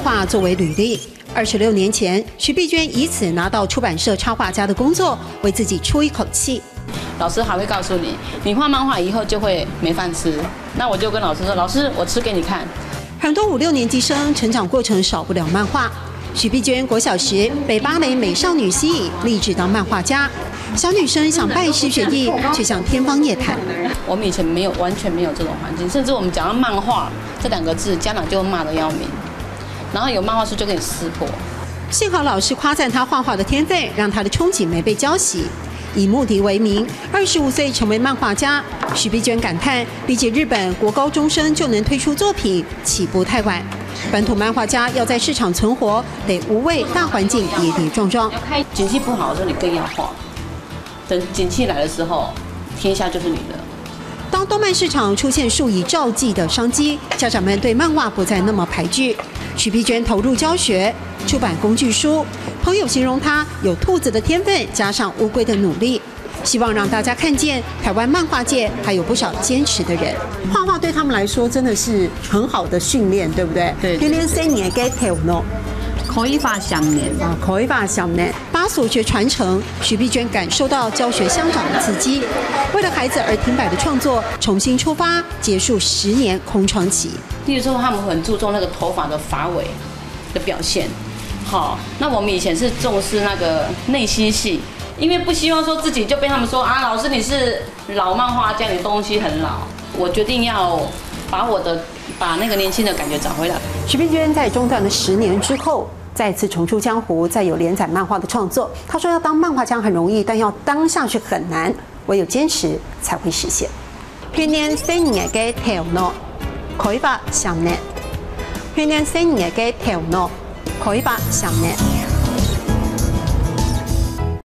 画作为履历。26年前，徐碧娟以此拿到出版社插画家的工作，为自己出一口气。老师还会告诉你，你画漫画以后就会没饭吃。那我就跟老师说，老师，我吃给你看。很多5、6年级生成长过程少不了漫画。许碧娟国小时被芭蕾美少女吸引，立志当漫画家。小女生想拜师学艺，却向天方夜谭。我们以前完全没有这种环境，甚至我们讲到漫画这2个字，家长就骂得要命。然后有漫画书就给你撕破。幸好老师夸赞她画画的天分，让她的憧憬没被浇熄。以目的为名，25岁成为漫画家。许碧娟感叹，比起日本国高中生就能推出作品，起步太晚。本土漫画家要在市场存活，得无畏大环境跌跌撞撞。景气不好的时候，你更要画。等景气来的时候，天下就是你的。当动漫市场出现数以兆计的商机，家长们对漫画不再那么排拒。许碧娟投入教学，出版工具书。朋友形容她有兔子的天分，加上乌龟的努力，希望让大家看见台湾漫画界还有不少坚持的人。画画对他们来说真的是很好的训练，对不对？对。天天3年给跳喏。口语法想念啊，口语法想念，把所学传承。许碧娟感受到教学相长的刺激，为了孩子而停摆的创作重新出发，结束10年空窗期。例如说，他们很注重那个头发的发尾的表现。好，那我们以前是重视那个内心戏，因为不希望说自己就被他们说啊，老师你是老漫画家，你东西很老。我决定要把那个年轻的感觉找回来。许碧娟在中断了10年之后，再次重出江湖，再有连载漫画的创作。她说要当漫画家很容易，但要当下去很难，唯有坚持才会实现。去年3年嘅跳喏，佢把想念。去年3年嘅跳喏，佢把想念。